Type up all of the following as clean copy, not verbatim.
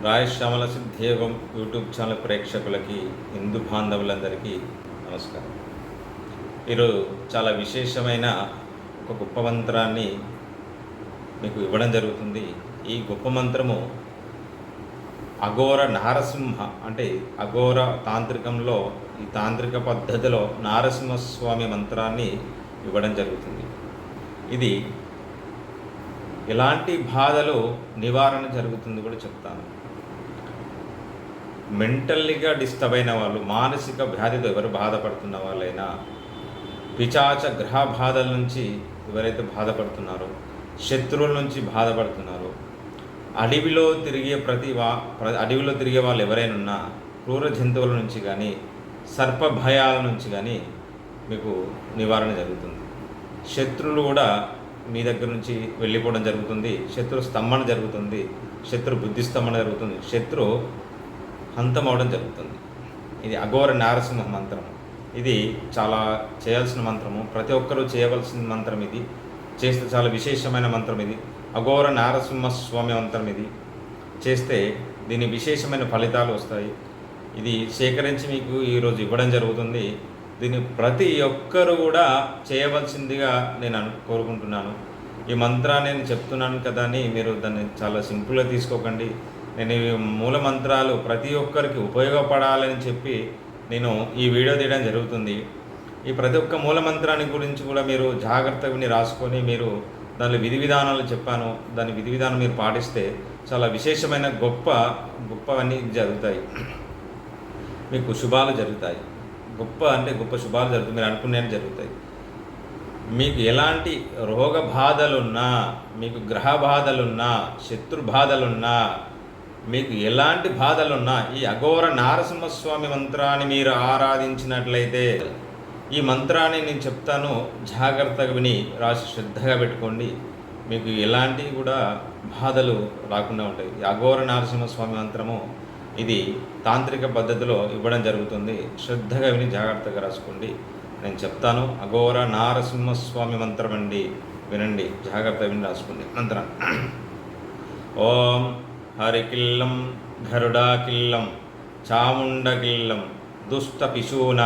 రాయశ్యామల సిద్ధియోగం YouTube channel ప్రేక్షకులకి హిందూ బాంధవులందరికీ నమస్కారం. ఈరోజు చాలా విశేషమైన ఒక గొప్ప మంత్రాన్ని మీకు ఇవ్వడం జరుగుతుంది. ఈ గొప్ప మంత్రము అఘోర నారసింహ అంటే అఘోర తాంత్రికంలో ఈ తాంత్రిక పద్ధతిలో నారసింహస్వామి మంత్రాన్ని ఇవ్వడం జరుగుతుంది. ఇది ఎలాంటి బాధలు నివారణ జరుగుతుంది కూడా చెప్తాను. మెంటల్లీగా డిస్టర్బ్ అయిన వాళ్ళు, మానసిక వ్యాధితో ఎవరు బాధపడుతున్న వాళ్ళైనా, పిచాచ గ్రహ బాధల నుంచి ఎవరైతే బాధపడుతున్నారో, శత్రువుల నుంచి బాధపడుతున్నారో, అడవిలో తిరిగే వాళ్ళు ఎవరైనా ఉన్నా, క్రూర జంతువుల నుంచి కానీ, సర్ప భయాల నుంచి కానీ మీకు నివారణ జరుగుతుంది. శత్రువులు కూడా మీ దగ్గర నుంచి వెళ్ళిపోవడం జరుగుతుంది. శత్రు స్తంభన జరుగుతుంది, శత్రు బుద్ధి స్తంభన జరుగుతుంది, శత్రు హంతం అవడం జరుగుతుంది. ఇది అఘోర నారసింహ మంత్రం. ఇది చాలా చేయాల్సిన మంత్రము, ప్రతి ఒక్కరూ చేయవలసిన మంత్రం. ఇది చేస్తే చాలా విశేషమైన మంత్రం. ఇది అఘోర నారసింహ స్వామి మంత్రం. ఇది చేస్తే దీని విశేషమైన ఫలితాలు వస్తాయి. ఇది సేకరించి మీకు ఈరోజు ఇవ్వడం జరుగుతుంది. దీన్ని ప్రతి ఒక్కరు కూడా చేయవలసిందిగా నేను కోరుకుంటున్నాను. ఈ మంత్రాన్ని నేను చెప్తున్నాను కదా అని మీరు దాన్ని చాలా సింపుల్గా తీసుకోకండి. నేను ఈ మూల మంత్రాలు ప్రతి ఒక్కరికి ఉపయోగపడాలని చెప్పి నేను ఈ వీడియో తీయడం జరుగుతుంది. ఈ ప్రతి ఒక్క మూల మంత్రాన్ని గురించి కూడా మీరు జాగ్రత్తగా రాసుకొని మీరు దానిలో విధి విధానాలు చెప్పాను, దాని విధి విధానం మీరు పాటిస్తే చాలా విశేషమైన గొప్పవన్నీ జరుగుతాయి. మీకు శుభాలు జరుగుతాయి. గొప్ప శుభాలు జరుగుతాయి. మీరు అనుకునేవి జరుగుతాయి. మీకు ఎలాంటి రోగ బాధలున్నా, మీకు గ్రహ బాధలున్నా, శత్రు బాధలున్నా, మీకు ఎలాంటి బాధలున్నా ఈ అఘోర నారసింహస్వామి మంత్రాన్ని మీరు ఆరాధించినట్లయితే, ఈ మంత్రాన్ని నేను చెప్తాను, జాగ్రత్తగా విని రాసి శ్రద్ధగా పెట్టుకోండి. మీకు ఎలాంటి కూడా బాధలు రాకుండా ఉంటాయి. ఈ అఘోర నారసింహస్వామి మంత్రము ఇది తాంత్రిక పద్ధతిలో ఇవ్వడం జరుగుతుంది. శ్రద్ధగా విని జాగ్రత్తగా రాసుకోండి. నేను చెప్తాను. అఘోర నారసింహస్వామి మంత్రం అండి, వినండి, జాగ్రత్తగా విని రాసుకోండి. మంత్రం: ఓం హరికిల్లం గరుడాకిల్లం చాముండకిల్లం దుష్టపిశూన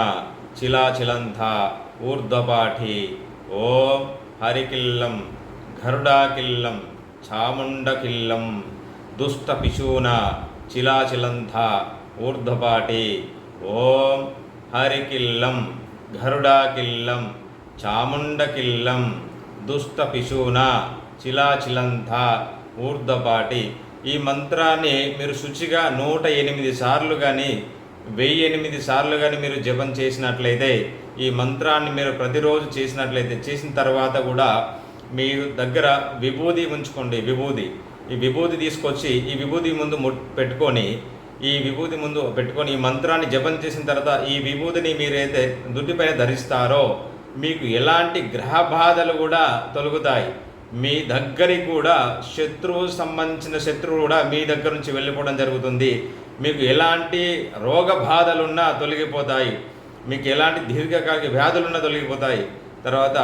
చిలాచిలంధ ఊర్ధ్వపాఠి. ఓం హరికిల్లం గరుడాకిల్లం చాముండకిల్లం దుష్టపిశూన చిలాచిలంధ ఊర్ధ్వపాటి. ఓం హరికిల్లం గరుడాకిల్లం చాముండకిల్లం దుష్టపిశూన చిలాచిలంధ ఊర్ధ్వపాటి. ఈ మంత్రాన్ని మీరు శుచిగా 108 సార్లు కానీ 1008 సార్లు కానీ మీరు జపం చేసినట్లయితే, ఈ మంత్రాన్ని మీరు ప్రతిరోజు చేసినట్లయితే, చేసిన తర్వాత కూడా మీ దగ్గర విభూది ఉంచుకోండి. ఈ విభూది తీసుకొచ్చి ఈ విభూది ముందు పెట్టుకొని ఈ మంత్రాన్ని జపం చేసిన తర్వాత ఈ విభూదిని మీరైతే దుడ్డిపైన ధరిస్తారో మీకు ఎలాంటి గ్రహ బాధలు కూడా తొలగుతాయి. మీ దగ్గరికి కూడా సంబంధించిన శత్రువు కూడా మీ దగ్గర నుంచి వెళ్ళిపోవడం జరుగుతుంది. మీకు ఎలాంటి రోగ బాధలున్నా తొలగిపోతాయి. మీకు ఎలాంటి దీర్ఘకాలిక వ్యాధులున్నా తొలగిపోతాయి. తర్వాత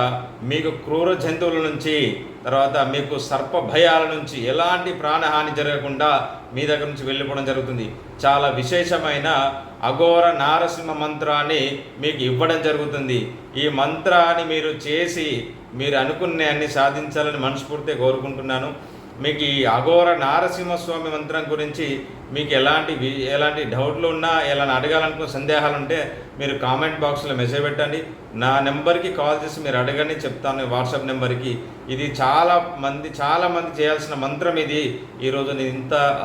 మీకు క్రూర జంతువుల నుంచి, తర్వాత మీకు సర్ప భయాల నుంచి ఎలాంటి ప్రాణహాని జరగకుండా మీ దగ్గర నుంచి వెళ్ళిపోవడం జరుగుతుంది. చాలా విశేషమైన అఘోర నారసింహ మంత్రాన్ని మీకు ఇవ్వడం జరుగుతుంది. ఈ మంత్రాన్ని మీరు చేసి మీరు అనుకునే అన్ని సాధించాలని మనస్ఫూర్తిగా కోరుకుంటున్నాను. మీకు ఈ అఘోర నారసింహస్వామి మంత్రం గురించి మీకు ఎలాంటి డౌట్లు ఉన్నా, ఎలా అడగాలనుకున్న సందేహాలు ఉంటే మీరు కామెంట్ బాక్స్లో మెసేజ్ పెట్టండి. నా నెంబర్కి కాల్ చేసి మీరు అడగండి, చెప్తాను. వాట్సాప్ నెంబర్కి. ఇది చాలా మంది చేయాల్సిన మంత్రం. ఇది ఈరోజు నేను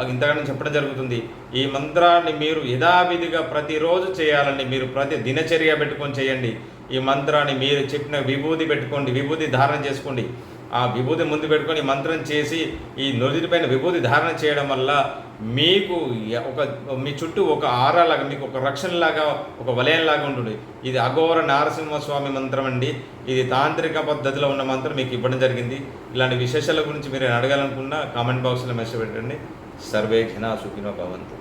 ఇంతగానో చెప్పడం జరుగుతుంది. ఈ మంత్రాన్ని మీరు యథావిధిగా ప్రతిరోజు చేయాలండి. మీరు ప్రతి దినచర్య పెట్టుకొని చేయండి. ఈ మంత్రాన్ని మీరు చెప్పిన విభూది పెట్టుకోండి, విభూది ధారణ చేసుకోండి. ఆ విభూది ముందు పెట్టుకొని మంత్రం చేసి ఈ నుదిటిపైన విభూది ధారణ చేయడం వల్ల మీకు మీ చుట్టూ ఒక ఆరాలాగా, మీకు ఒక రక్షణలాగా, ఒక వలయంలాగా ఉంటుంది. ఇది అఘోర నారసింహస్వామి మంత్రం అండి. ఇది తాంత్రిక పద్ధతిలో ఉన్న మంత్రం మీకు ఇవ్వడం జరిగింది. ఇలాంటి విశేషాల గురించి మీరు అడగాలనుకున్నా కామెంట్ బాక్స్లో మెసేజ్ పెట్టండి. సర్వే జనా సుఖినో భవంతు.